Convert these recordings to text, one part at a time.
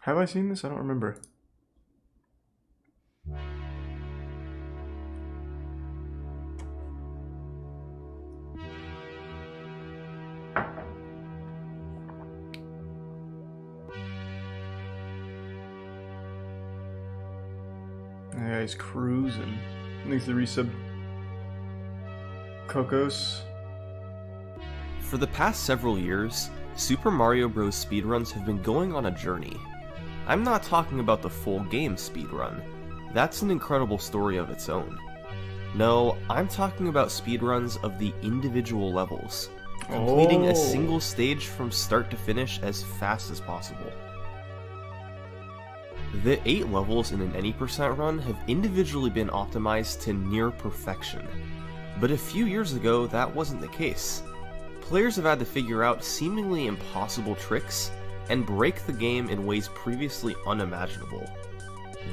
Have I seen this? I don't remember. Yeah, he's cruising. Thanks to resub Cocos. For the past several years, Super Mario Bros. Speedruns have been going on a journey. I'm not talking about the full game speedrun. That's an incredible story of its own. No, I'm talking about speedruns of the individual levels, completing a single stage from start to finish as fast as possible. The 8 levels in an any percent run have individually been optimized to near perfection, but a few years ago that wasn't the case. Players have had to figure out seemingly impossible tricks and break the game in ways previously unimaginable.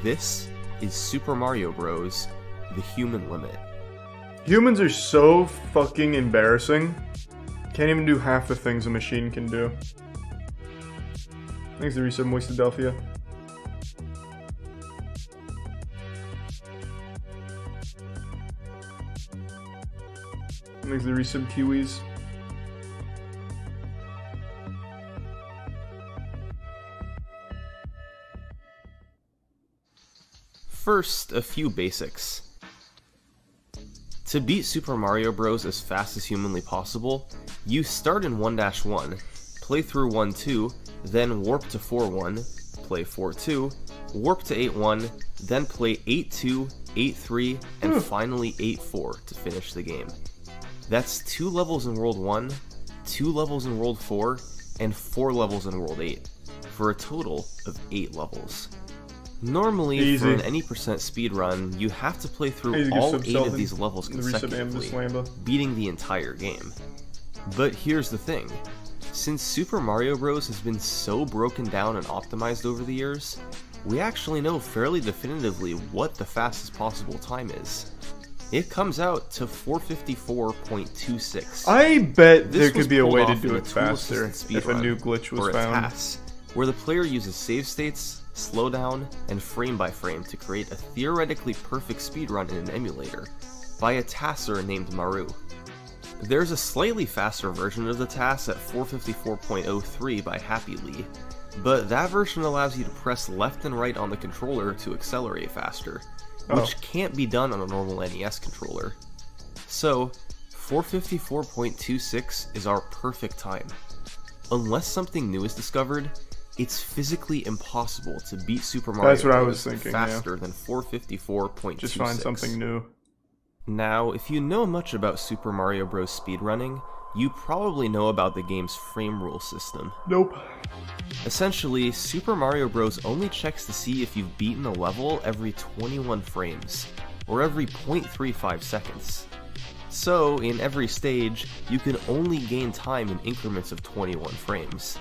This is Super Mario Bros. The Human Limit. Humans are so fucking embarrassing. Can't even do half the things a machine can do. Thanks to resub Moistcr1tikal. Thanks to resub Kiwis. First, a few basics. To beat Super Mario Bros. As fast as humanly possible, you start in 1-1, play through 1-2, then warp to 4-1, play 4-2, warp to 8-1, then play 8-2, 8-3, and finally 8-4 to finish the game. That's 2 levels in World 1, 2 levels in World 4, and 4 levels in World 8, for a total of 8 levels. Normally, for an any percent speedrun, you have to play through all 8 of these levels consecutively, beating the entire game. But here's the thing. Since Super Mario Bros. Has been so broken down and optimized over the years, we actually know fairly definitively what the fastest possible time is. It comes out to 454.26. I bet there could be a way to do it faster if a new glitch was found. Where the player uses save states, slowdown, and frame by frame to create a theoretically perfect speedrun in an emulator by a TASer named Maru. There's a slightly faster version of the TAS at 454.03 by Happy Lee, but that version allows you to press left and right on the controller to accelerate faster, which can't be done on a normal NES controller. So, 454.26 is our perfect time. Unless something new is discovered, it's physically impossible to beat Super Mario Bros. Faster than 454.26. Just find something new. Now, if you know much about Super Mario Bros. Speedrunning, you probably know about the game's frame rule system. Nope. Essentially, Super Mario Bros. Only checks to see if you've beaten a level every 21 frames, or every 0.35 seconds. So, in every stage, you can only gain time in increments of 21 frames.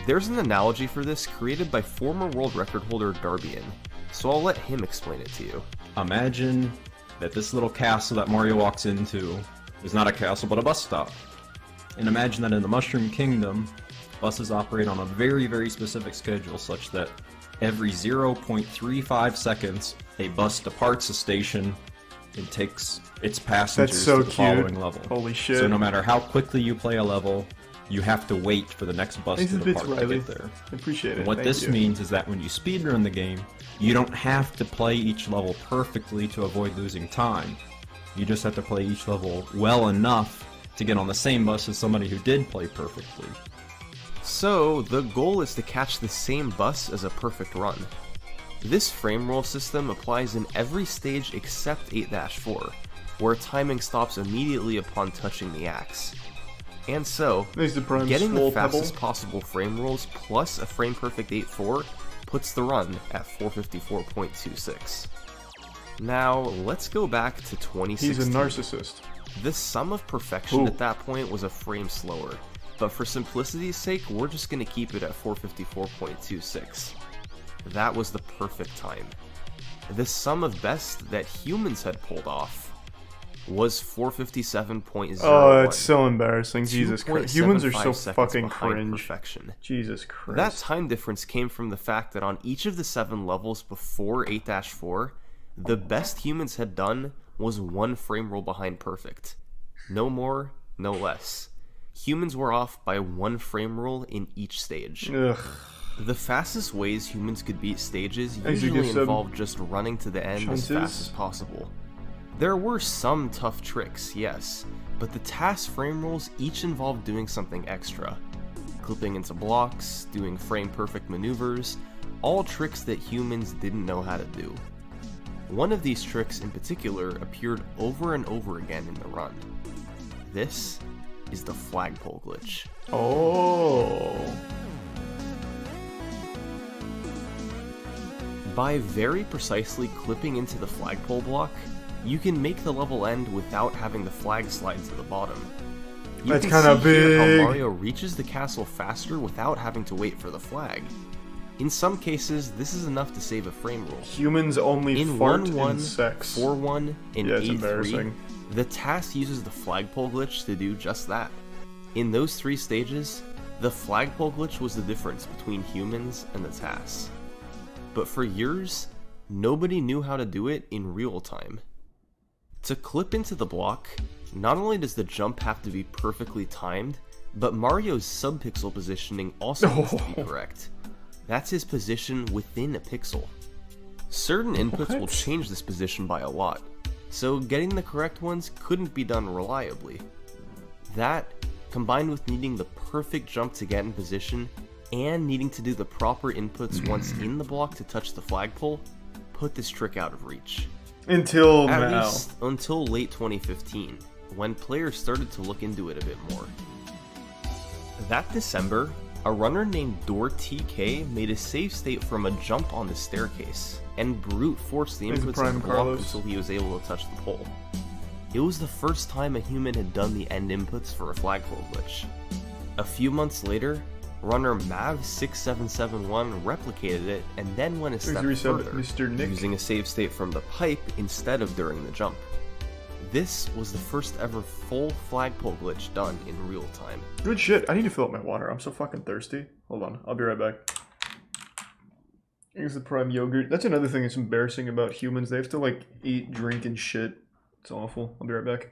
There's an analogy for this created by former world record holder Darbian, so I'll let him explain it to you. Imagine that this little castle that Mario walks into is not a castle but a bus stop. And imagine that in the Mushroom Kingdom, buses operate on a very, very specific schedule such that every 0.35 seconds a bus departs a station and takes its passengers to the following level. Holy shit. So no matter how quickly you play a level, you have to wait for the next bus to depart to get there. I appreciate it. And what this means is that when you speedrun the game, you don't have to play each level perfectly to avoid losing time. You just have to play each level well enough to get on the same bus as somebody who did play perfectly. So, the goal is to catch the same bus as a perfect run. This frame roll system applies in every stage except 8-4, where timing stops immediately upon touching the axe. And so, getting the fastest possible frame rolls plus a frame perfect 8-4 puts the run at 454.26. Now, let's go back to 2016. He's a narcissist. The sum of perfection at that point was a frame slower, but for simplicity's sake, we're just going to keep it at 454.26. That was the perfect time. The sum of best that humans had pulled off. was 457.01. Oh, it's so embarrassing. Jesus Christ. Humans are so 2.75 fucking behind cringe. perfection. Jesus Christ. That time difference came from the fact that on each of the 7 levels before 8-4, the best humans had done was 1 frame roll behind perfect. No more, no less. Humans were off by 1 frame roll in each stage. Ugh. The fastest ways humans could beat stages As you usually give involved just running to the end as fast as possible. There were some tough tricks, yes, but the task frame rolls each involved doing something extra. Clipping into blocks, doing frame-perfect maneuvers, all tricks that humans didn't know how to do. One of these tricks in particular appeared over and over again in the run. This is the flagpole glitch. Oh. By very precisely clipping into the flagpole block, you can make the level end without having the flag slide to the bottom. You That's can kinda see here big. how Mario reaches the castle faster without having to wait for the flag. In some cases, this is enough to save a frame roll. Humans only In fart 1-1, in sex. 4-1, and Yeah, it's 8-3, embarrassing. the task uses the flagpole glitch to do just that. In those 3 stages, the flagpole glitch was the difference between humans and the task. But for years, nobody knew how to do it in real time. To clip into the block, not only does the jump have to be perfectly timed, but Mario's subpixel positioning also needs to be correct. That's his position within a pixel. Certain inputs will What? change this position by a lot, so getting the correct ones couldn't be done reliably. That, combined with needing the perfect jump to get in position, and needing to do the proper inputs once in the block to touch the flagpole, put this trick out of reach. Until At now. least until late 2015, when players started to look into it a bit more. That December, a runner named Door-TK made a save state from a jump on the staircase, and brute forced the He's inputs Prime of the block Carlos. until he was able to touch the pole. It was the first time a human had done the end inputs for a flagpole glitch. A few months later, runner Mav6771 replicated it and then went a step resub, further, Mr. Nick. using a save state from the pipe instead of during the jump. This was the first ever full flagpole glitch done in real time. Good shit. I need to fill up my water. I'm so fucking thirsty. Hold on. I'll be right back. Here's the prime yogurt. That's another thing that's embarrassing about humans. They have to, like, eat, drink, and shit. It's awful. I'll be right back.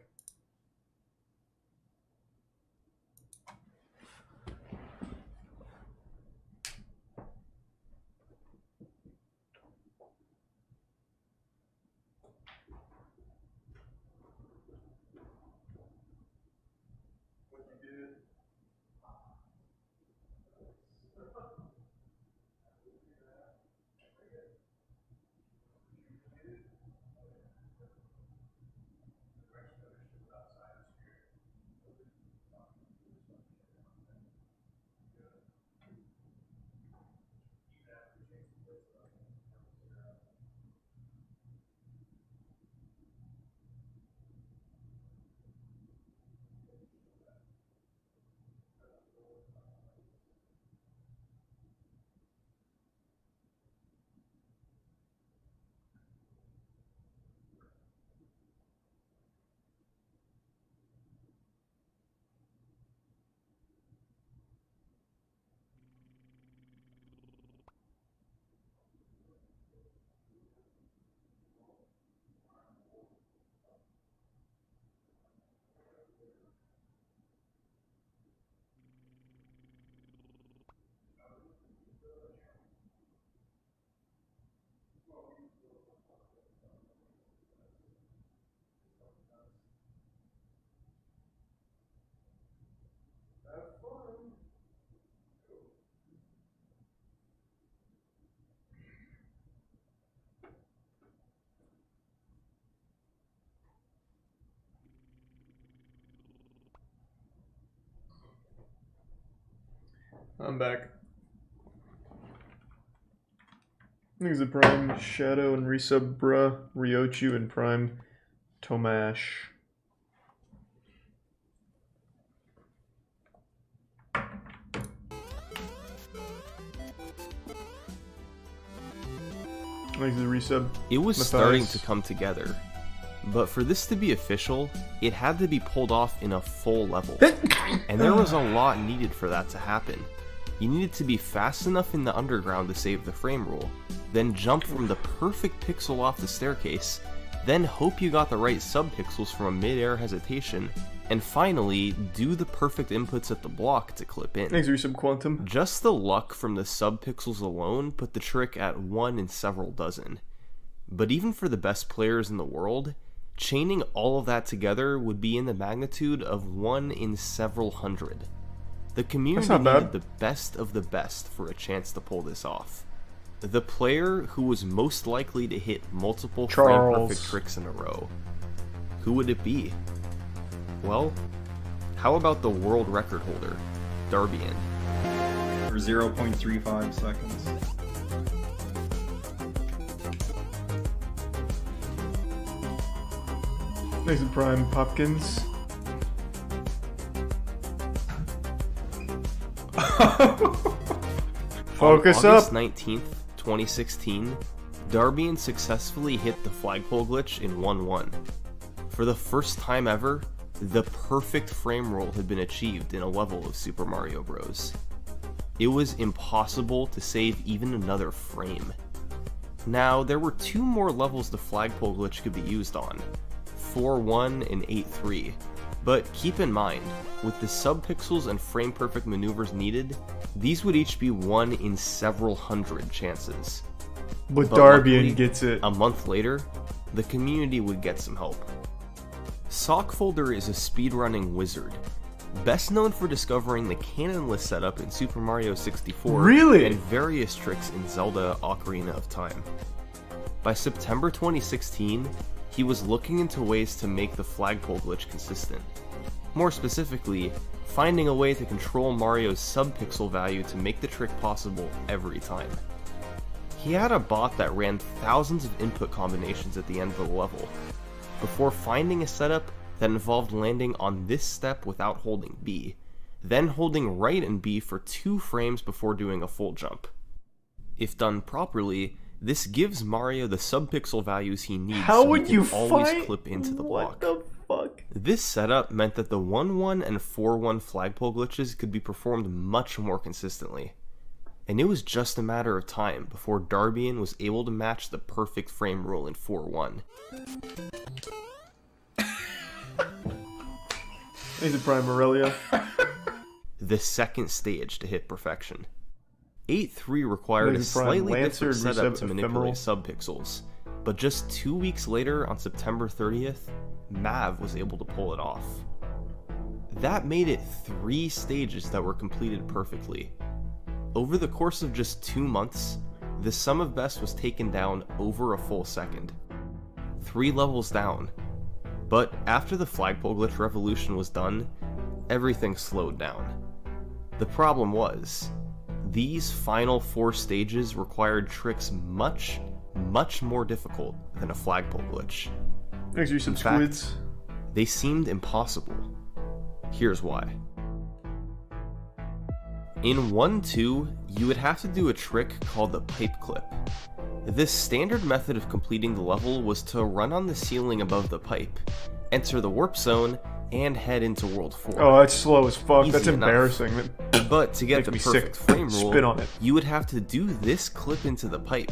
I'm back. There's a prime Shadow and resub bruh, Ryochu and prime Tomash. Thanks for the resub. It was Matthias. starting to come together. But for this to be official, it had to be pulled off in a full level. And there was a lot needed for that to happen. You needed to be fast enough in the underground to save the frame rule, then jump from the perfect pixel off the staircase, then hope you got the right subpixels from a mid-air hesitation, and finally, do the perfect inputs at the block to clip in. Thanks, Subquantum. Just the luck from the subpixels alone put the trick at 1 in several dozen. But even for the best players in the world, chaining all of that together would be in the magnitude of 1 in several hundred. The community needed the best of the best for a chance to pull this off. The player who was most likely to hit multiple frame-perfect tricks in a row. Who would it be? Well, how about the world record holder, Darbian? For 0.35 seconds. Thanks to Prime Popkins. Focus On up! August 19th, 2016, Darbian successfully hit the flagpole glitch in 1-1. For the first time ever, the perfect frame roll had been achieved in a level of Super Mario Bros. It was impossible to save even another frame. Now, there were 2 more levels the flagpole glitch could be used on, 4-1 and 8-3, but keep in mind, with the subpixels and frame-perfect maneuvers needed, these would each be 1 in several hundred chances. But luckily, Darbian gets it. A month later, the community would get some help. Sockfolder is a speedrunning wizard, best known for discovering the cannonless setup in Super Mario 64 Really? and various tricks in Zelda Ocarina of Time. By September 2016, he was looking into ways to make the flagpole glitch consistent. More specifically, finding a way to control Mario's subpixel value to make the trick possible every time. He had a bot that ran thousands of input combinations at the end of the level, before finding a setup that involved landing on this step without holding B, then holding right and B for 2 frames before doing a full jump. If done properly, this gives Mario the subpixel values he needs so he can always clip into the block. What the fuck? This setup meant that the 1-1 and 4-1 flagpole glitches could be performed much more consistently. And it was just a matter of time before Darbian was able to match the perfect frame rule in 4-1. He's a Prime Aurelia. The second stage to hit perfection. 8-3 required a slightly different setup to manipulate subpixels, but just 2 weeks later, on September 30th, Mav was able to pull it off. That made it 3 stages that were completed perfectly. Over the course of just 2 months, the sum of best was taken down over a full second. 3 levels down. But after the flagpole glitch revolution was done, everything slowed down. The problem was, these final 4 stages required tricks much, much more difficult than a flagpole glitch. Thanks for some squids. They seemed impossible. Here's why. In 1-2, you would have to do a trick called the pipe clip. This standard method of completing the level was to run on the ceiling above the pipe, enter the warp zone, and head into World 4. Oh, that's slow as fuck. Easy That's enough. embarrassing. But to get Makes the me perfect sick. frame Spit rule, on it. you would have to do this clip into the pipe,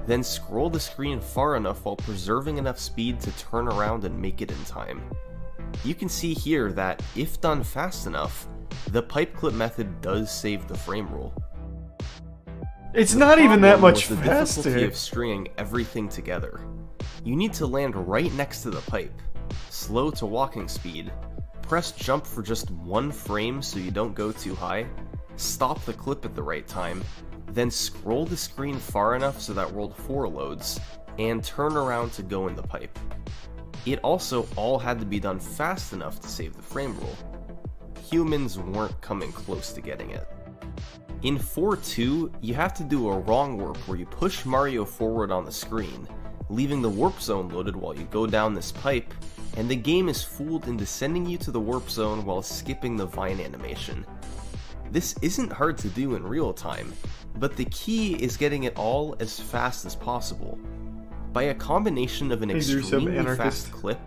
then scroll the screen far enough while preserving enough speed to turn around and make it in time. You can see here that, if done fast enough, the pipe clip method does save the frame rule. It's not even that Problem much was the difficulty faster. of stringing everything together. You need to land right next to the pipe, slow to walking speed, press jump for just 1 frame so you don't go too high, stop the clip at the right time, then scroll the screen far enough so that World 4 loads, and turn around to go in the pipe. It also all had to be done fast enough to save the frame rule. Humans weren't coming close to getting it. In 4-2, you have to do a wrong warp where you push Mario forward on the screen, leaving the warp zone loaded while you go down this pipe, and the game is fooled into sending you to the warp zone while skipping the vine animation. This isn't hard to do in real time, but the key is getting it all as fast as possible. By a combination of an Hey, you're some extremely anarchist. fast clip,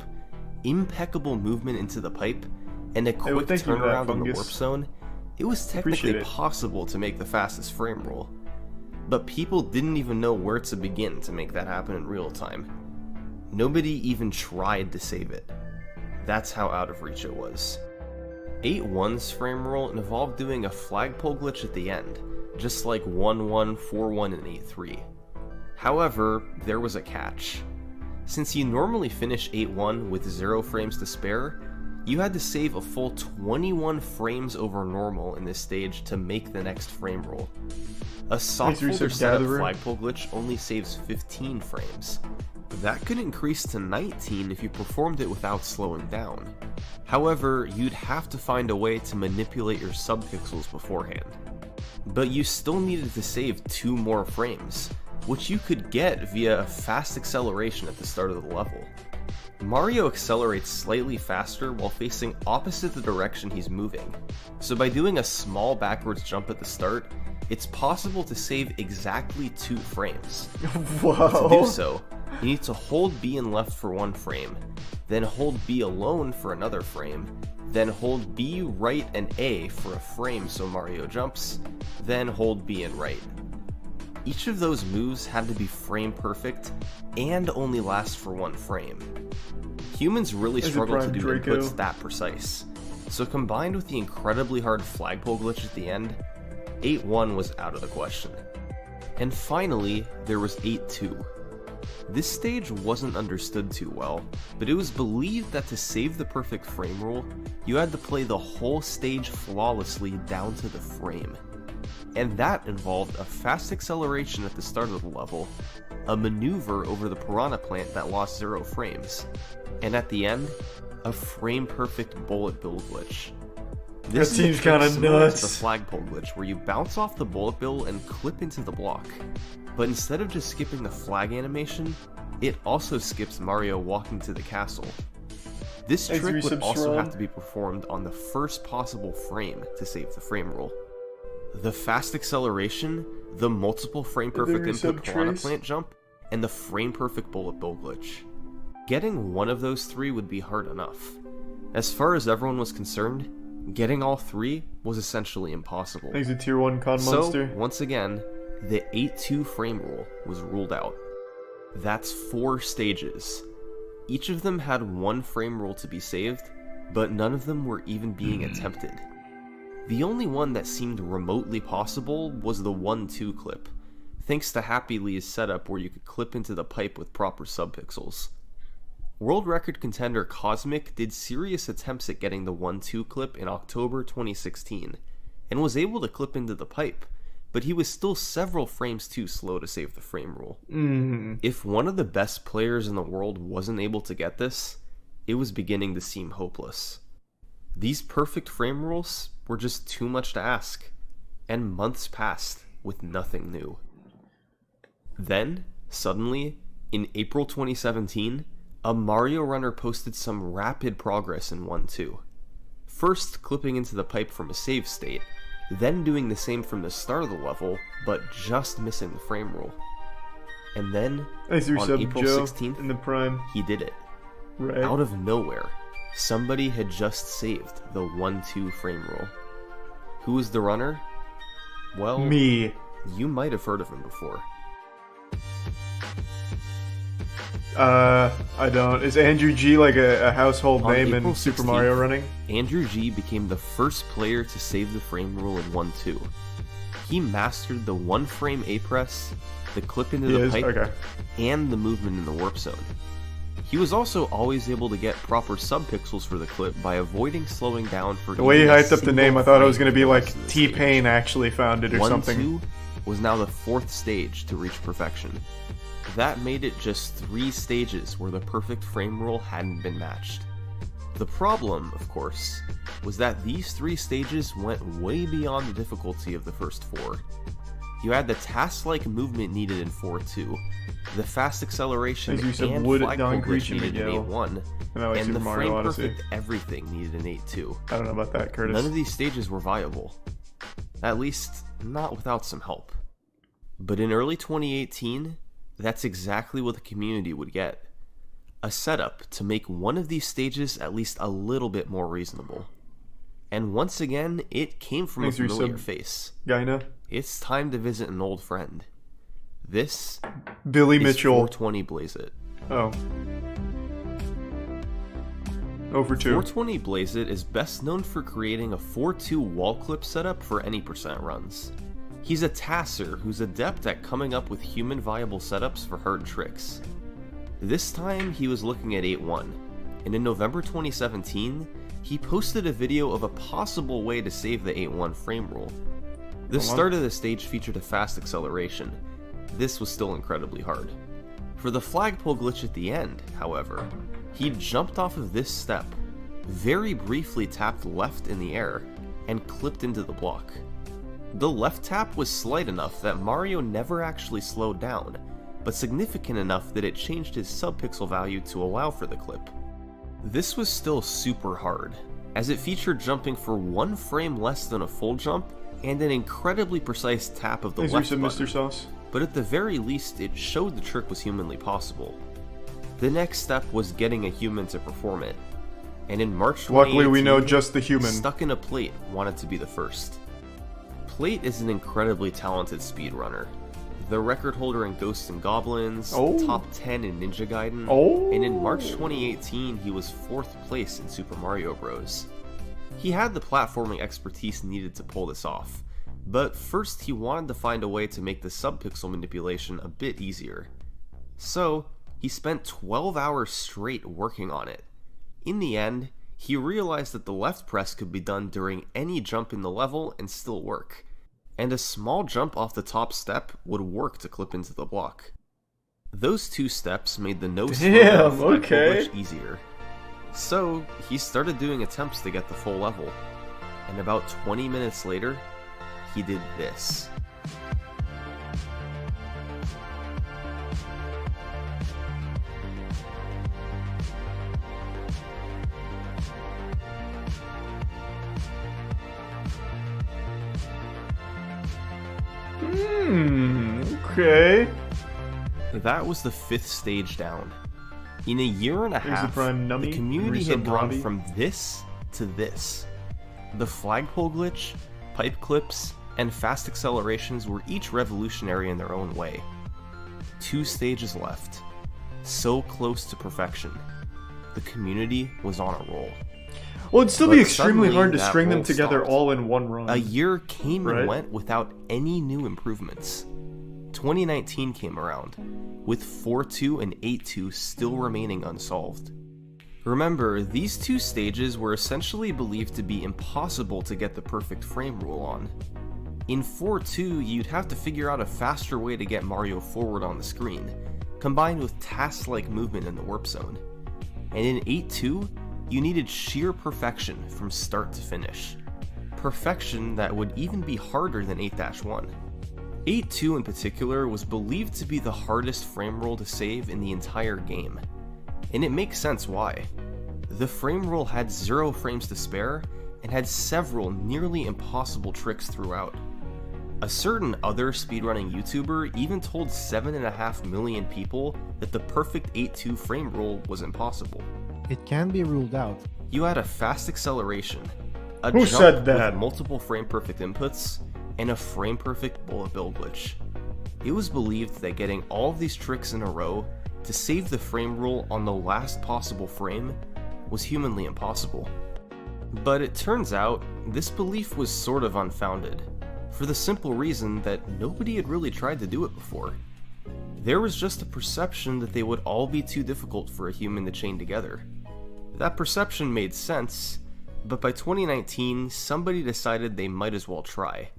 impeccable movement into the pipe, and a well, quick thank you for that, turnaround on the warp Fungus. zone, it was technically Appreciate it. possible to make the fastest frame roll. But people didn't even know where to begin to make that happen in real time. Nobody even tried to save it. That's how out of reach it was. 8.1's frame roll involved doing a flagpole glitch at the end, just like 1.1, 4.1, and 8.3. However, there was a catch. Since you normally finish 8.1 with 0 frames to spare, you had to save a full 21 frames over normal in this stage to make the next frame roll. A soft Reset folder setup Gatherer. flagpole glitch only saves 15 frames. That could increase to 19 if you performed it without slowing down. However, you'd have to find a way to manipulate your subpixels beforehand. But you still needed to save 2 more frames, which you could get via a fast acceleration at the start of the level. Mario accelerates slightly faster while facing opposite the direction he's moving, so by doing a small backwards jump at the start, it's possible to save exactly 2 frames. Wow. To do so, you need to hold B and left for 1 frame, then hold B alone for another frame, then hold B, right, and A for a frame so Mario jumps, then hold B and right. Each of those moves had to be frame perfect and only last for 1 frame. Humans really As a struggle to prime do Draco. inputs that precise, so combined with the incredibly hard flagpole glitch at the end, 8.1 was out of the question. And finally, there was 8.2. This stage wasn't understood too well, but it was believed that to save the perfect frame roll, you had to play the whole stage flawlessly down to the frame. And that involved a fast acceleration at the start of the level, a maneuver over the piranha plant that lost 0 frames, and at the end, a frame-perfect bullet bill glitch. This That is a seems trick kinda similar to nuts. the flagpole glitch where you bounce off the bullet bill and clip into the block. But instead of just skipping the flag animation, it also skips Mario walking to the castle. This Thanks, trick would Resub also Shron. have to be performed on the first possible frame to save the frame roll. The fast acceleration, the multiple frame perfect Resub input piranha Trace. plant jump, and the frame perfect bullet bill glitch. Getting one of those 3 would be hard enough. As far as everyone was concerned, getting all 3 was essentially impossible. Thanks to Tier 1 Con So, Monster. once again, the 8.2 frame rule was ruled out. That's 4 stages. Each of them had 1 frame rule to be saved, but none of them were even being attempted. The only one that seemed remotely possible was the 1-2 clip, thanks to Happy Lee's setup where you could clip into the pipe with proper subpixels. World record contender Cosmic did serious attempts at getting the 1-2 clip in October 2016, and was able to clip into the pipe, but he was still several frames too slow to save the frame rule. If one of the best players in the world wasn't able to get this, it was beginning to seem hopeless. These perfect frame rules were just too much to ask, and months passed with nothing new. Then, suddenly, in April 2017, a Mario runner posted some rapid progress in 1-2. First clipping into the pipe from a save state, then doing the same from the start of the level, but just missing the frame rule. And then, Thanks to on Resub April Joe 16th, in the Prime. he did it. Right. Out of nowhere, somebody had just saved the 1-2 frame rule. Who was the runner? Well, Me. you might have heard of him before. I don't. Is Andrew G like a household On name April in Super 16th, Mario running? Andrew G became the first player to save the frame rule in 1-2. He mastered the 1-frame A-press, the clip into the pipe, Okay. and the movement in the warp zone. He was also always able to get proper subpixels for the clip by avoiding slowing down for The way he even a hyped up the single name, I thought it was frame going to be for the like rest of the T-Pain stage. actually found it or 1-2 something. was now the 4th stage to reach perfection. That made it just 3 stages where the perfect frame rule hadn't been matched. The problem, of course, was that these 3 stages went way beyond the difficulty of the first 4. You had the task-like movement needed in 4-2, the fast acceleration As you said, and would flagpole Don glitch Creech and needed in Miguel. 8-1, And I like and Super the Mario Odyssey. frame-perfect everything needed in 8-2. I don't know about that, Curtis. None of these stages were viable. At least, not without some help. But in early 2018, That's exactly what the community would get. A setup to make one of these stages at least a little bit more reasonable. And once again, it came from a familiar face. Gyna. It's time to visit an old friend. This Billy is Mitchell. 420 Blaze It. Oh. Over 2. 420 Blaze It is best known for creating a 4-2 wall clip setup for any percent runs. He's a tasser who's adept at coming up with human viable setups for hard tricks. This time he was looking at 8-1, and in November 2017, he posted a video of a possible way to save the 8-1 frame rule. The start of the stage featured a fast acceleration. This was still incredibly hard. For the flagpole glitch at the end, however, he jumped off of this step, very briefly tapped left in the air, and clipped into the block. The left tap was slight enough that Mario never actually slowed down, but significant enough that it changed his subpixel value to allow for the clip. This was still super hard, as it featured jumping for 1 frame less than a full jump and an incredibly precise tap of the Thanks, left Mr. button. Sauce. But at the very least, it showed the trick was humanly possible. The next step was getting a human to perform it, and in March 2018, Luckily, we know just the human. Stuck in a Plate wanted to be the first. Plate is an incredibly talented speedrunner. The record holder in Ghosts and Goblins, top 10 in Ninja Gaiden, and in March 2018 he was 4th place in Super Mario Bros. He had the platforming expertise needed to pull this off, but first he wanted to find a way to make the subpixel manipulation a bit easier. So, he spent 12 hours straight working on it. In the end, he realized that the left press could be done during any jump in the level and still work, and a small jump off the top step would work to clip into the block. Those 2 steps made the no slowdown glitch easier. So, he started doing attempts to get the full level, and about 20 minutes later, he did this. Okay. That was the 5th stage down. In a year and a half, the community had gone from this to this. The flagpole glitch, pipe clips, and fast accelerations were each revolutionary in their own way. 2 stages left. So close to perfection. The community was on a roll. Well, it'd still be extremely hard to that string them roll together stopped. all in one run. A year came and went without any new improvements. 2019 came around, with 4-2 and 8-2 still remaining unsolved. Remember, these 2 stages were essentially believed to be impossible to get the perfect frame rule on. In 4-2, you'd have to figure out a faster way to get Mario forward on the screen, combined with task-like movement in the warp zone. And in 8-2, you needed sheer perfection from start to finish. Perfection that would even be harder than 8-1. 8-2 in particular was believed to be the hardest frame roll to save in the entire game. And it makes sense why. The frame roll had 0 frames to spare, and had several nearly impossible tricks throughout. A certain other speedrunning YouTuber even told 7.5 million people that the perfect 8-2 frame roll was impossible. It can be ruled out. You had a fast acceleration, a Who jump said that? with multiple frame perfect inputs, and a frame perfect bullet bill glitch. It was believed that getting all of these tricks in a row to save the frame rule on the last possible frame was humanly impossible. But it turns out, this belief was sort of unfounded, for the simple reason that nobody had really tried to do it before. There was just a perception that they would all be too difficult for a human to chain together. That perception made sense, but by 2019, somebody decided they might as well try.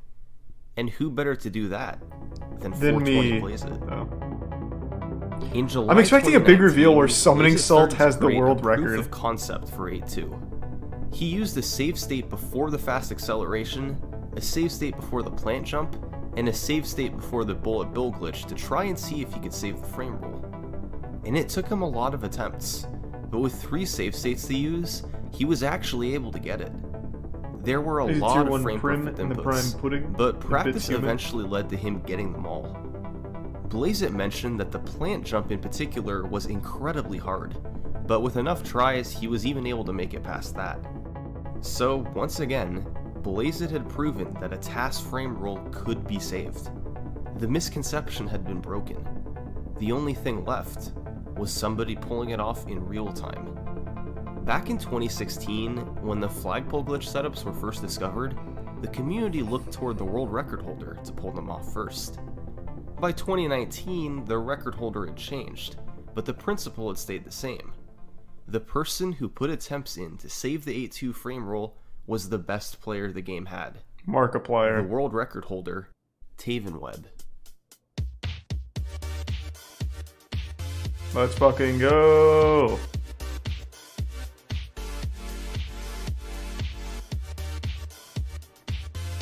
And who better to do that than 420 Blaze It? In July, I'm expecting a big reveal where 2019, Summoning Blaze It Salt started to has the create world a proof record. of concept for 8-2. He used a save state before the fast acceleration, a save state before the plant jump, and a save state before the bullet bill glitch to try and see if he could save the frame rule. And it took him a lot of attempts, but with 3 save states to use, he was actually able to get it. There were a Is it lot tier of 1 frame prim perfect and the inputs, prime pudding? but The practice bits human? eventually led to him getting them all. Blazeit mentioned that the plant jump in particular was incredibly hard, but with enough tries, he was even able to make it past that. So, once again, Blazeit had proven that a task frame roll could be saved. The misconception had been broken. The only thing left was somebody pulling it off in real time. Back in 2016, when the flagpole glitch setups were first discovered, the community looked toward the world record holder to pull them off first. By 2019, the record holder had changed, but the principle had stayed the same. The person who put attempts in to save the 8-2 frame roll was the best player the game had. Markiplier. The world record holder, Taven Webb. Let's fucking go!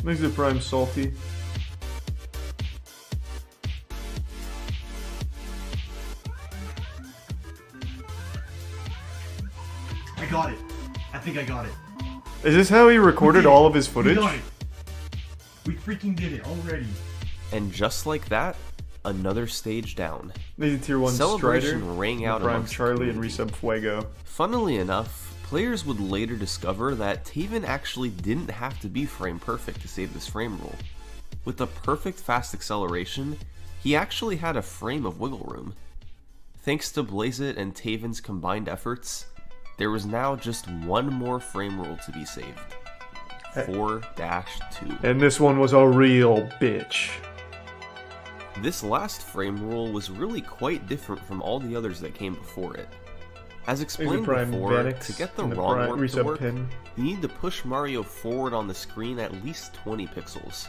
Makes the prime salty. I got it. I think I got it. Is this how he recorded all of his We footage? got it. We freaking did it already. And just like that, another stage down. Maybe tier 1 Celebration Strider, rang out Prime amongst the Charlie, and community. Resub Fuego. Funnily enough, players would later discover that Taven actually didn't have to be frame perfect to save this frame roll. With the perfect fast acceleration, he actually had a frame of wiggle room. Thanks to Blazeit and Taven's combined efforts, there was now just one more frame roll to be saved. 4-2. And this one was a real bitch. This last frame rule was really quite different from all the others that came before it. As explained Prime before, Vanix to get the and wrong Prime warp to Resub work, Pin. you need to push Mario forward on the screen at least 20 pixels.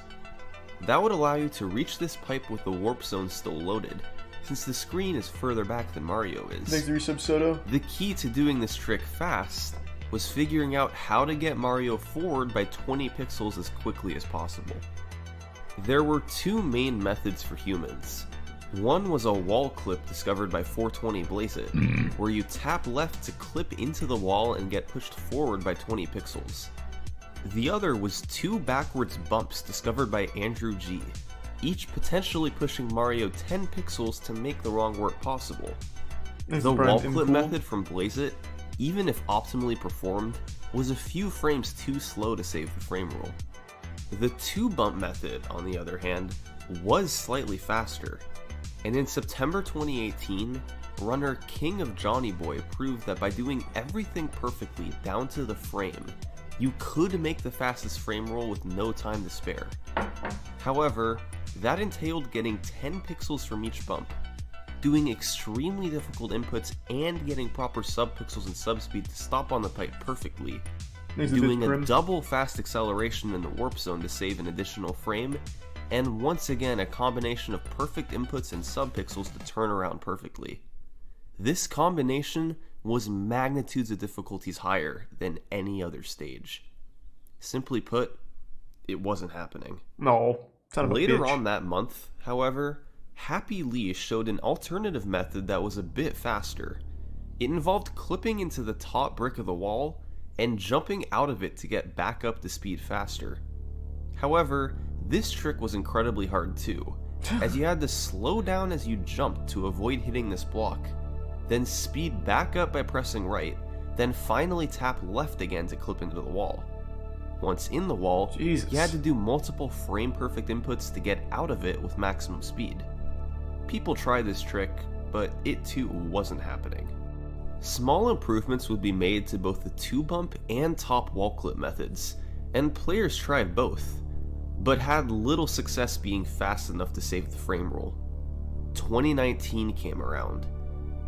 That would allow you to reach this pipe with the warp zone still loaded, since the screen is further back than Mario Thanks is. to Resub Soto. The key to doing this trick fast was figuring out how to get Mario forward by 20 pixels as quickly as possible. There were two main methods for humans. One was a wall clip discovered by 420 Blazeit, where you tap left to clip into the wall and get pushed forward by 20 pixels. The other was two backwards bumps discovered by Andrew G, each potentially pushing Mario 10 pixels to make the wrong work possible. Thanks The to Prime wall clip Imcool. method from Blazeit, even if optimally performed, was a few frames too slow to save the frame roll. The two bump method, on the other hand, was slightly faster, and in September 2018, runner King of Johnny Boy proved that by doing everything perfectly down to the frame, you could make the fastest frame roll with no time to spare. However, that entailed getting 10 pixels from each bump, doing extremely difficult inputs and getting proper subpixels and subspeed to stop on the pipe perfectly, Thanks to doing a Prim. double fast acceleration in the warp zone to save an additional frame, and once again a combination of perfect inputs and subpixels to turn around perfectly. This combination was magnitudes of difficulties higher than any other stage. Simply put, it wasn't happening. No. Son of a Later bitch. on that month, however, Happy Lee showed an alternative method that was a bit faster. It involved clipping into the top brick of the wall and jumping out of it to get back up to speed faster. However, this trick was incredibly hard too, as you had to slow down as you jumped to avoid hitting this block, then speed back up by pressing right, then finally tap left again to clip into the wall. Once in the wall, Jesus. you had to do multiple frame-perfect inputs to get out of it with maximum speed. People tried this trick, but it too wasn't happening. Small improvements would be made to both the 2-bump and top wall clip methods, and players tried both, but had little success being fast enough to save the frame roll. 2019 came around,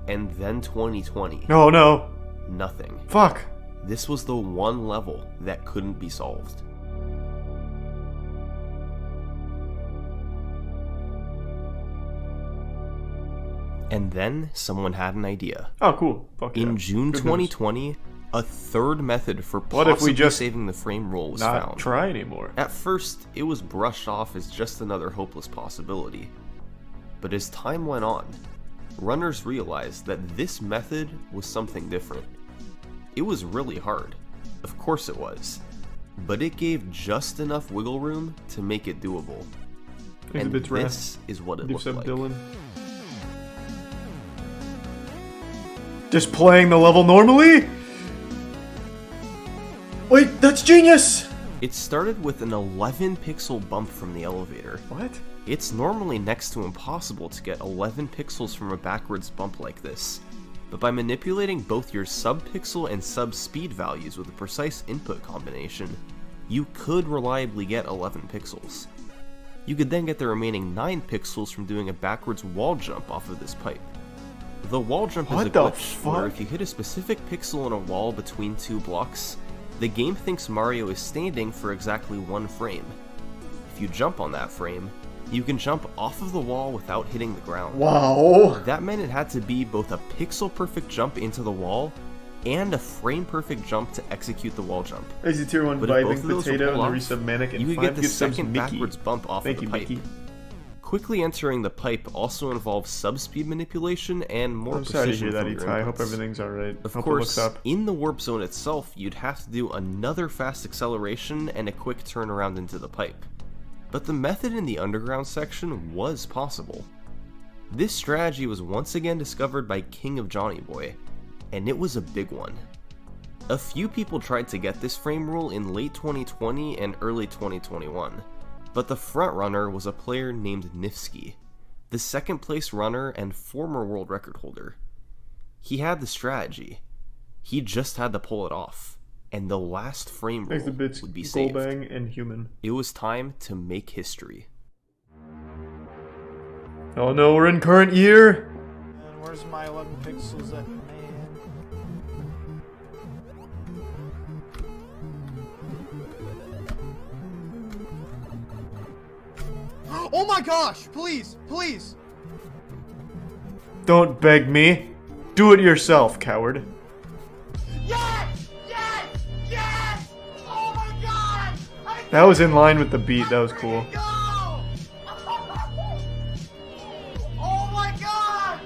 and then 2020. Oh no. Nothing. Fuck. This was the one level that couldn't be solved. And then someone had an idea. Oh, cool. Fuck yeah. In June Good 2020, a third method for What if we possibly just saving the frame roll was news. Not found. try anymore. At first, it was brushed off as just another hopeless possibility. But as time went on, runners realized that this method was something different. It was really hard, of course it was, but it gave just enough wiggle room to make it doable. Thanks a And bit, Raph. this is what it Do looked sub like. Dylan. Just playing the level normally? Wait, that's genius! It started with an 11 pixel bump from the elevator. What? It's normally next to impossible to get 11 pixels from a backwards bump like this, but by manipulating both your sub-pixel and sub-speed values with a precise input combination, you could reliably get 11 pixels. You could then get the remaining 9 pixels from doing a backwards wall jump off of this pipe. The wall jump is What a the glitch where fuck? if you hit a specific pixel in a wall between 2 blocks, the game thinks Mario is standing for exactly 1 frame. If you jump on that frame, you can jump off of the wall without hitting the ground. Wow. That meant it had to be both a pixel-perfect jump into the wall and a frame-perfect jump to execute the wall jump. There's the tier 1 But if both vibing of those were potato and pulled the off, resub manic and you could 5 get the gift subs second Mickey. backwards bump off Thank of the you, pipe. Mickey. Quickly entering the pipe also involves sub-speed manipulation and more I'm sorry to precision hear that, from your Itai. I hope inputs. everything's alright. Of Hope course, it looks up. in the warp zone itself, you'd have to do another fast acceleration and a quick turnaround into the pipe. But the method in the underground section was possible. This strategy was once again discovered by King of Johnny Boy, and it was a big one. A few people tried to get this frame rule in late 2020 and early 2021, but the frontrunner was a player named Nifsky, the second place runner and former world record holder. He had the strategy. He just had to pull it off, and the last frame Thanks the rule bits, would be saved. Golbang and Human. It was time to make history. Oh no, we're in current year! And where's my 11 pixels at, man? Oh my gosh! Please! Please! Don't beg me. Do it yourself, coward. Yes! Yes! Yes! Oh my god! That was in line with the beat, that was cool. Go! Oh my god!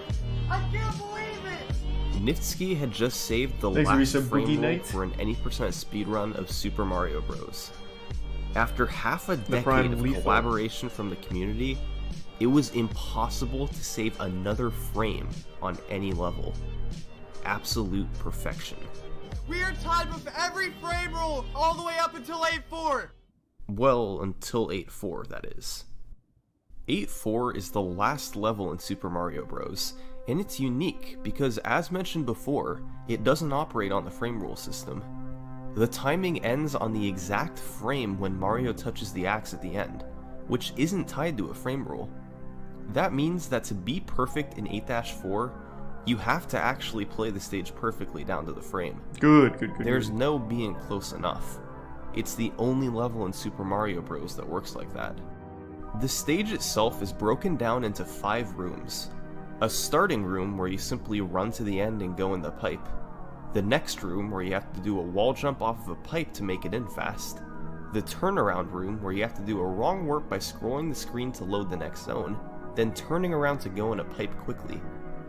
I can't believe it! Nifsky had just saved the Thanks, last Risa frame Boogie rule Night. for an any percent speedrun of Super Mario Bros. After half a decade Prime of Lethal. collaboration from the community, it was impossible to save another frame on any level. Absolute perfection. We are tied with every frame rule all the way up until 8-4! Well, until 8-4, that is. 8-4 is the last level in Super Mario Bros., and it's unique because, as mentioned before, it doesn't operate on the frame rule system. The timing ends on the exact frame when Mario touches the axe at the end, which isn't tied to a frame rule. That means that to be perfect in 8-4, you have to actually play the stage perfectly down to the frame. Good. There's no being close enough. It's the only level in Super Mario Bros. That works like that. The stage itself is broken down into 5 rooms. A starting room where you simply run to the end and go in the pipe. The next room where you have to do a wall jump off of a pipe to make it in fast. The turnaround room where you have to do a wrong warp by scrolling the screen to load the next zone, then turning around to go in a pipe quickly.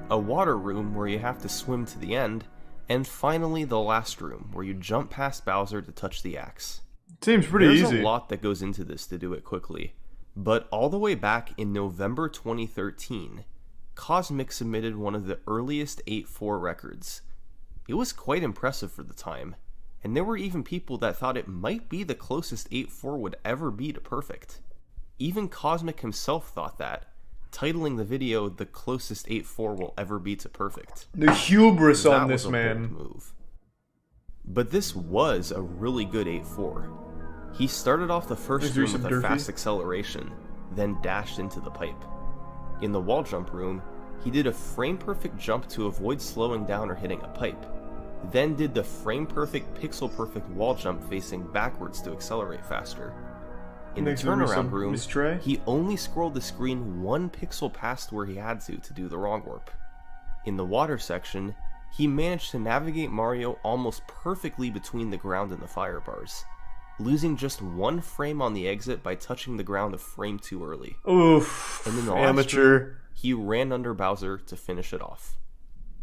A water room where you have to swim to the end, and finally the last room where you jump past Bowser to touch the axe. Seems pretty There's easy. a lot that goes into this to do it quickly, but all the way back in November 2013, Cosmic submitted one of the earliest 8-4 records. It was quite impressive for the time, and there were even people that thought it might be the closest 8-4 would ever be to perfect. Even Cosmic himself thought that, titling the video "The Closest 8-4 Will Ever Be to Perfect." The hubris That on was this a man. bold move. But this was a really good 8-4. He started off the first Is there room with some a Durfee? fast acceleration, then dashed into the pipe. In the wall jump room, he did a frame-perfect jump to avoid slowing down or hitting a pipe, then did the frame-perfect, pixel-perfect wall jump facing backwards to accelerate faster. In the Thanks for the turnaround resub, room, Miss Trey. he only scrolled the screen 1 pixel past where he had to do the wrong warp. In the water section, he managed to navigate Mario almost perfectly between the ground and the fire bars, losing just 1 frame on the exit by touching the ground a frame too early. Oof. And in the last Amateur. He ran under Bowser to finish it off.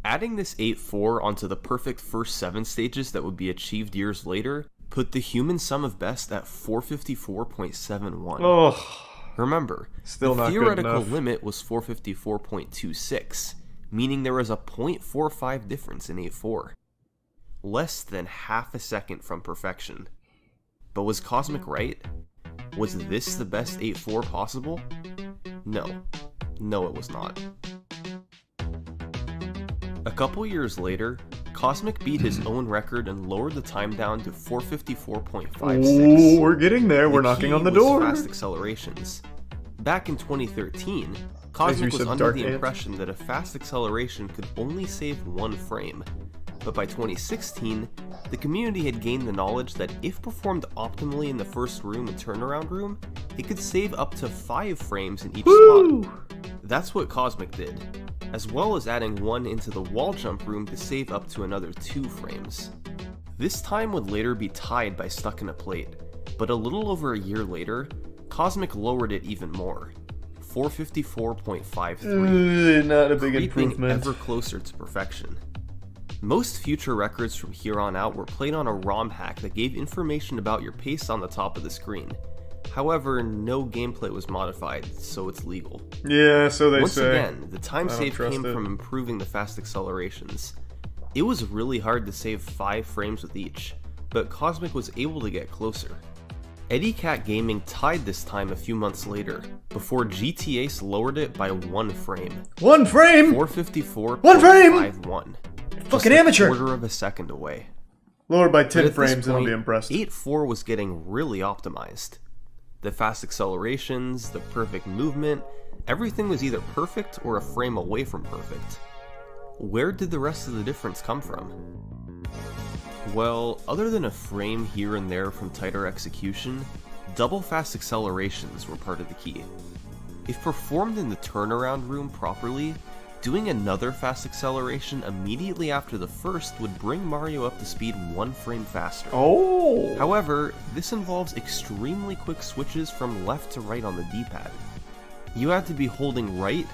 Adding this 8-4 onto the perfect first 7 stages that would be achieved years later put the human sum of best at 454.71. Oh. Remember, Still the not good theoretical enough. limit was 454.26, meaning there was a 0.45 difference in 8.4. Less than half a second from perfection. But was Cosmic right? Was this the best 8.4 possible? No. No, it was not. A couple years later, Cosmic beat his own record and lowered the time down to 454.56. Ooh, we're getting there. We're knocking on the was door. Fast accelerations. Back in 2013, Cosmic was said under dark the ant. impression that a fast acceleration could only save one frame. But by 2016, the community had gained the knowledge that if performed optimally in the first room and turnaround room, it could save up to 5 frames in each Woo! spot. That's what Cosmic did, as well as adding one into the wall jump room to save up to another 2 frames. This time would later be tied by Stuck in a Plate, but a little over a year later, Cosmic lowered it even more, 454.53, Not a big creeping improvement. ever closer to perfection. Most future records from here on out were played on a ROM hack that gave information about your pace on the top of the screen. However, no gameplay was modified, so it's legal. Yeah, so they Once say. again, the time I don't save trust came it. from improving the fast accelerations. It was really hard to save 5 frames with each, but Cosmic was able to get closer. Eddie Cat Gaming tied this time a few months later, before GTAce lowered it by 1 frame. 1 frame! 454.51. Fucking amateur! Quarter of a second away. Lowered by But 10 at this frames and I'll point, be impressed. 8.4 was getting really optimized. The fast accelerations, the perfect movement, everything was either perfect or a frame away from perfect. Where did the rest of the difference come from? Well, other than a frame here and there from tighter execution, double fast accelerations were part of the key. If performed in the turnaround room properly, doing another fast acceleration immediately after the first would bring Mario up to speed 1 frame faster. Oh! However, this involves extremely quick switches from left to right on the D-pad. You had to be holding right,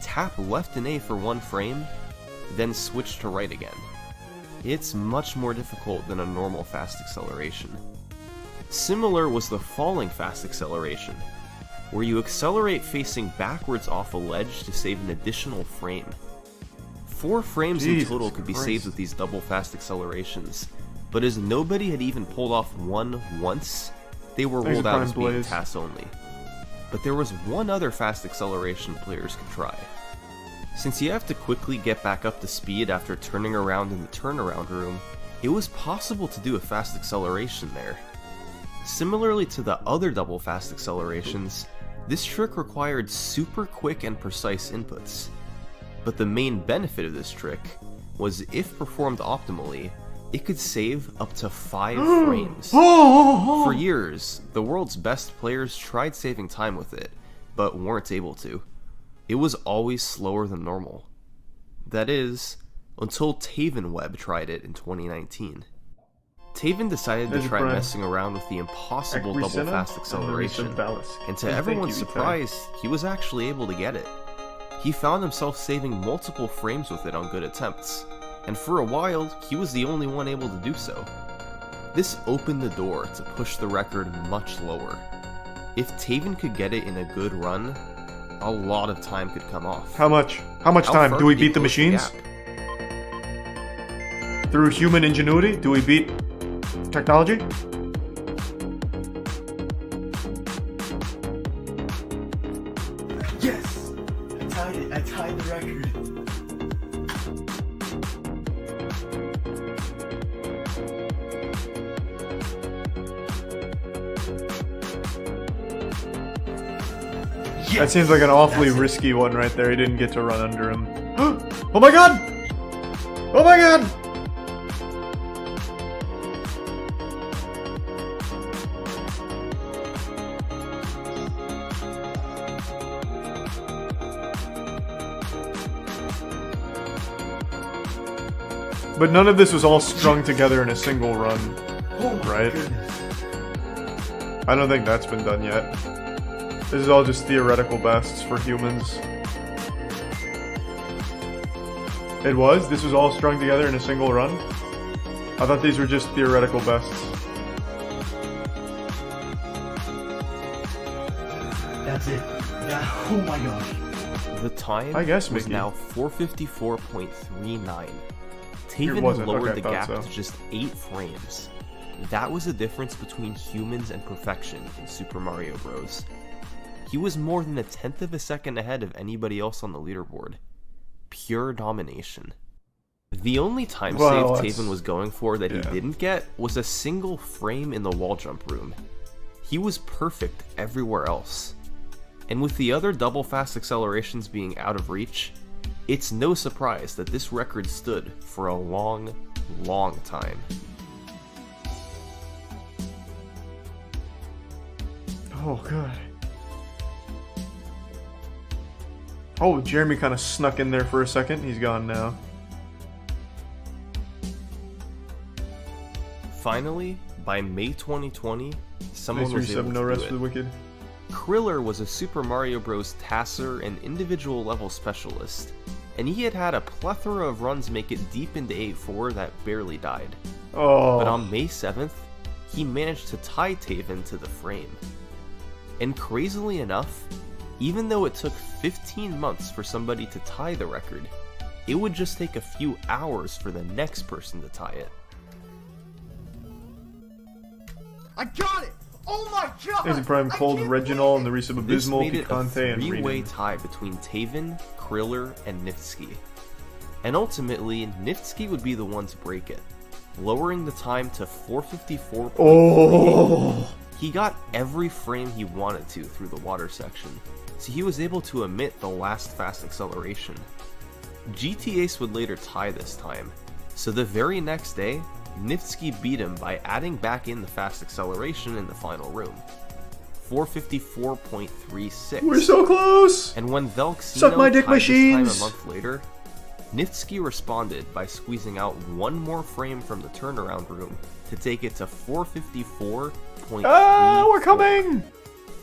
tap left and A for 1 frame, then switch to right again. It's much more difficult than a normal fast acceleration. Similar was the falling fast acceleration, where you accelerate facing backwards off a ledge to save an additional frame. 4 frames in Jesus total could be Christ. saved with these double fast accelerations, but as nobody had even pulled off one once, they were Thanks rolled to out Prime as being Blaze. TAS only. But there was one other fast acceleration players could try. Since you have to quickly get back up to speed after turning around in the turnaround room, it was possible to do a fast acceleration there. Similarly to the other double fast accelerations, this trick required super quick and precise inputs. But the main benefit of this trick was if performed optimally, it could save up to 5 frames. For years, the world's best players tried saving time with it, but weren't able to. It was always slower than normal. That is, until Tavenweb tried it in 2019. Taven decided to There's a try brand. messing around with the impossible double Equicena fast and acceleration, Vallis. and to Thank everyone's you, Itai. surprise, he was actually able to get it. He found himself saving multiple frames with it on good attempts, and for a while, he was the only one able to do so. This opened the door to push the record much lower. If Taven could get it in a good run, a lot of time could come off. How much? How much How time? far Do we could he beat the close machines? gap? Through human ingenuity? Do we beat technology? Yes! I tied it. I tied the record. That seems like an awfully That's it. risky one right there. He didn't get to run under him. Oh my god! Oh my god! But none of this was all strung together in a single run. Oh my Right. goodness. I don't think that's been done yet. This is all just theoretical bests for humans. It was? This was all strung together in a single run? I thought these were just theoretical bests. That's it. Yeah, oh my gosh. The time I guess, was Mickey. now 454.39. It Taven wasn't. lowered Okay, the I gap thought so. to just 8 frames. That was the difference between humans and perfection in Super Mario Bros. He was more than 1/10 of a second ahead of anybody else on the leaderboard. Pure domination. The only time Well, save that's- Taven was going for that yeah. he didn't get was a single frame in the wall jump room. He was perfect everywhere else. And with the other double fast accelerations being out of reach, it's no surprise that this record stood for a long, long time. Oh, God. Oh, Jeremy kind of snuck in there for a second. He's gone now. Finally, by May 2020, someone was able no to rest do for the it. wicked. Kriller was a Super Mario Bros. Tasser and individual level specialist, and he had had a plethora of runs make it deep into 8-4 that barely died. Oh. But on May 7th, he managed to tie Taven to the frame. And crazily enough, even though it took 15 months for somebody to tie the record, it would just take a few hours for the next person to tie it. I got it! Oh my god! Easy Prime, I Cold, can't Reginald, and the believe Reese of This Abysmal, made it a Picante, and three-way Renan. tie between Taven, Kriller, and Niftsky. And ultimately, Niftsky would be the one to break it, lowering the time to 454.3. Oh. He got every frame he wanted to through the water section, so he was able to omit the last fast acceleration. GT Ace would later tie this time, so the very next day, Niftsky beat him by adding back in the fast acceleration in the final room. 454.36. We're so close! And when Velxino Suck my dick tied this time machines! a month later, Niftsky responded by squeezing out one more frame from the turnaround room to take it to 454.34. Ah, we're coming!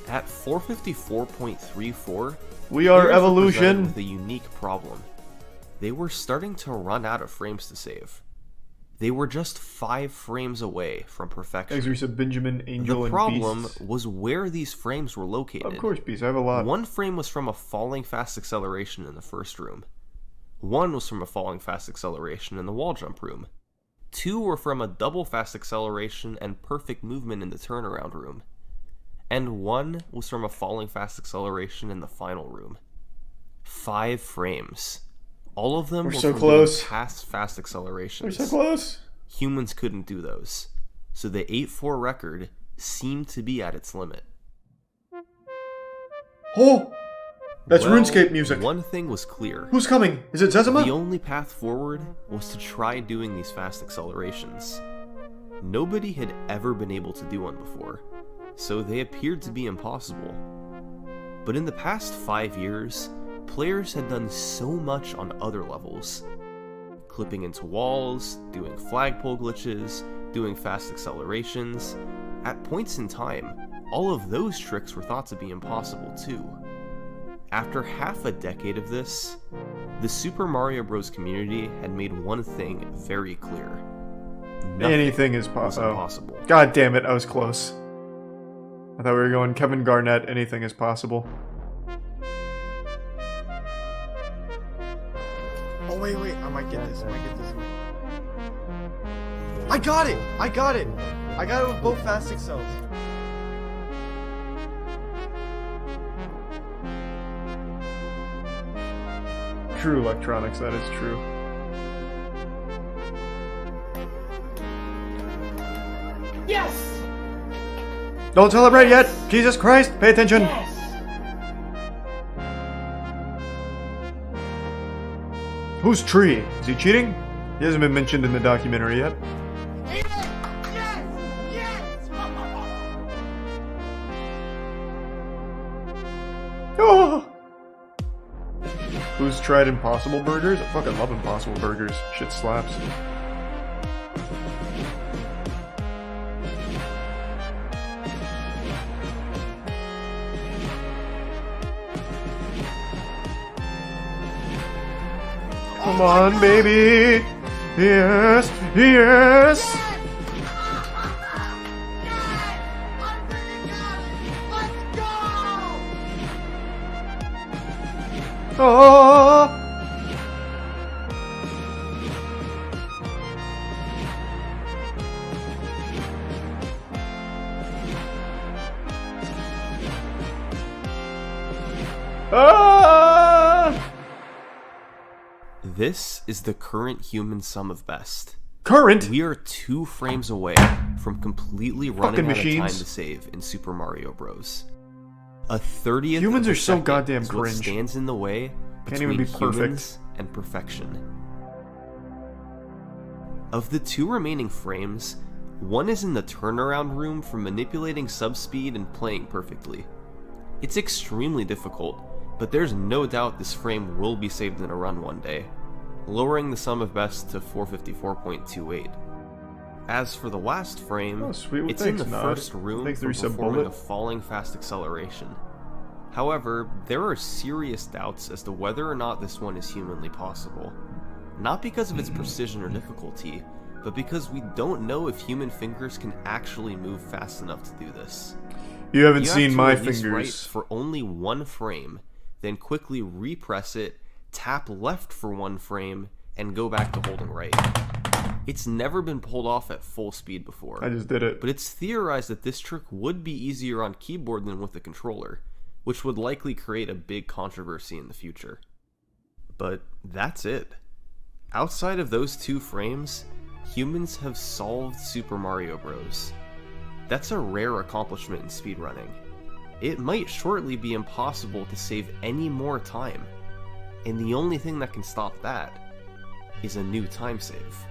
At 454.34, We are players were presented evolution. with a unique problem. They were starting to run out of frames to save. They were just 5 frames away from perfection. Thanks, Reese of Benjamin, Angel, The and problem Beasts. was where these frames were located. Of course, Beast. I have a lot. One frame was from a falling fast acceleration in the first room. One was from a falling fast acceleration in the wall jump room. 2 were from a double fast acceleration and perfect movement in the turnaround room. And 1 was from a falling fast acceleration in the final room. 5 frames. All of them We're were so from close. doing past fast We're accelerations. so close. Humans couldn't do those. So the 8-4 record seemed to be at its limit. Oh! That's Well, RuneScape music. One thing was clear. Who's coming? Is it Zezima? The only path forward was to try doing these fast accelerations. Nobody had ever been able to do one before, so they appeared to be impossible. But in the past 5 years, players had done so much on other levels. Clipping into walls, doing flagpole glitches, doing fast accelerations. At points in time, all of those tricks were thought to be impossible too. After half a decade of this, the Super Mario Bros. Community had made one thing very clear. Nothing Anything is was possible. impossible. God damn it, I was close. I thought we were going Kevin Garnett, anything is possible. Oh wait, I might get this. I got it! I got it with both fast accels. True electronics, that is true. Yes! Don't celebrate yet! Jesus Christ, pay attention! Yes! Who's Tree? Is he cheating? He hasn't been mentioned in the documentary yet. Yes! Oh! Who's tried Impossible Burgers? I fucking love Impossible Burgers. Shit slaps. Come on, baby! Yes! Yes! Oh! Ah! This is the current human sum of best. Current? We are 2 frames away from completely running out of time to save in Super Mario Bros. A 30th Humans of a are so second goddamn is what cringe. stands in the way Can't between even be perfect. humans and perfection. Of the 2 remaining frames, one is in the turnaround room for manipulating subspeed and playing perfectly. It's extremely difficult, but there's no doubt this frame will be saved in a run one day, lowering the sum of best to 454.28. As for the last frame, Oh, sweet. Well, it's in thanks, the Nod. first room Thanks, for 3 sub performing a bullet. falling fast acceleration. However, there are serious doubts as to whether or not this one is humanly possible. Not because of its precision or difficulty, but because we don't know if human fingers can actually move fast enough to do this. You haven't You have seen to my release fingers. right for only 1 frame, then quickly repress it, tap left for 1 frame, and go back to holding right. It's never been pulled off at full speed before, I just did it. but it's theorized that this trick would be easier on keyboard than with the controller, which would likely create a big controversy in the future. But that's it. Outside of those 2 frames, humans have solved Super Mario Bros. That's a rare accomplishment in speedrunning. It might shortly be impossible to save any more time, and the only thing that can stop that is a new time save.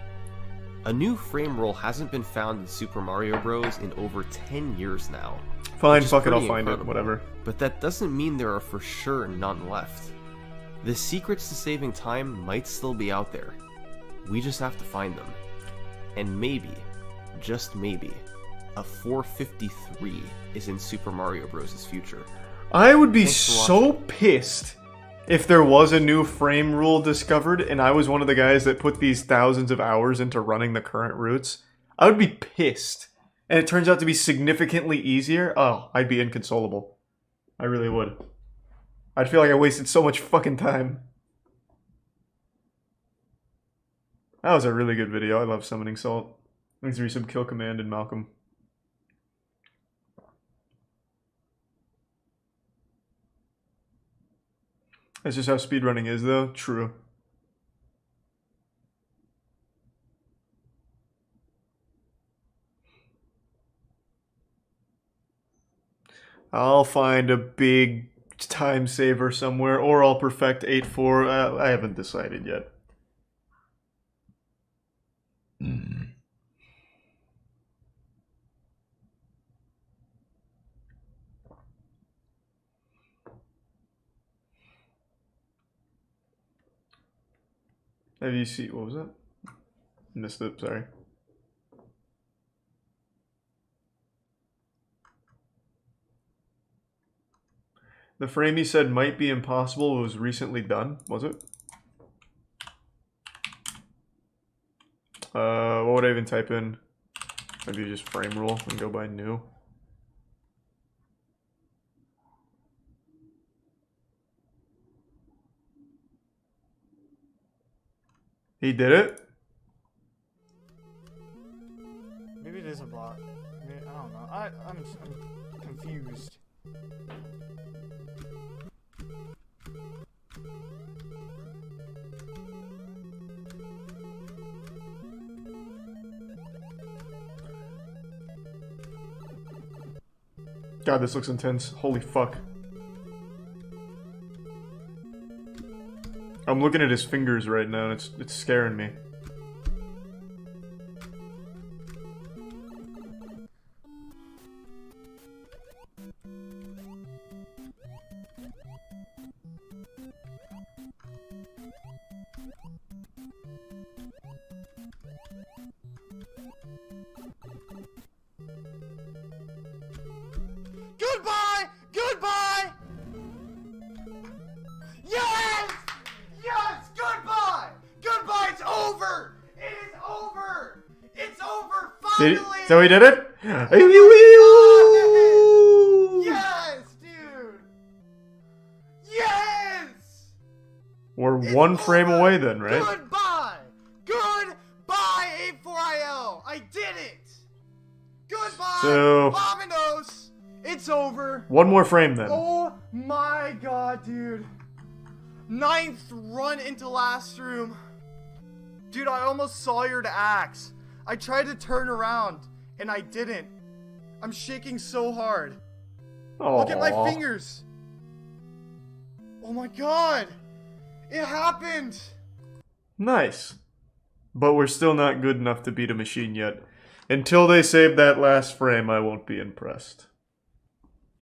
A new frame rule hasn't been found in Super Mario Bros. In over 10 years now. Fine, which is fuck it, I'll pretty find it. incredible. Whatever. But that doesn't mean there are for sure none left. The secrets to saving time might still be out there. We just have to find them. And maybe, just maybe, a 453 is in Super Mario Bros.' future. I would be Thanks for so pissed if there was a new frame rule discovered and I was one of the guys that put these thousands of hours into running the current routes. I would be pissed. And it turns out to be significantly easier. Oh, I'd be inconsolable. I really would. I'd feel like I wasted so much fucking time. That was a really good video. I love Summoning Salt. Thanks for some kill command and Malcolm. That's just how speedrunning is, though. True. I'll find a big time saver somewhere, or I'll perfect 8-4. I haven't decided yet. Have you seen, what was that? Missed it, sorry. The frame he said might be impossible was recently done, was it? What would I even type in? Maybe just frame rule and go by new. He did it? Maybe it is a block. Maybe, I don't know. I'm confused. God, this looks intense. Holy fuck. I'm looking at his fingers right now and it's scaring me. Goodbye! Goodbye! Yes! Yes! Goodbye! Goodbye! It's over! It is over! It's over! Did Finally! he, so he did it? Yes, dude! Yes! We're It's one frame over. away then, right? Goodbye! Goodbye, A4IL! I did it! Goodbye! So- Vamonos! It's over! One more frame then. Oh my god, dude. 9th run into last room. Dude, I almost sawyered axe. I tried to turn around, and I didn't. I'm shaking so hard. Look at my Aw. fingers. Oh my god. It happened. Nice. But we're still not good enough to beat a machine yet. Until they save that last frame, I won't be impressed.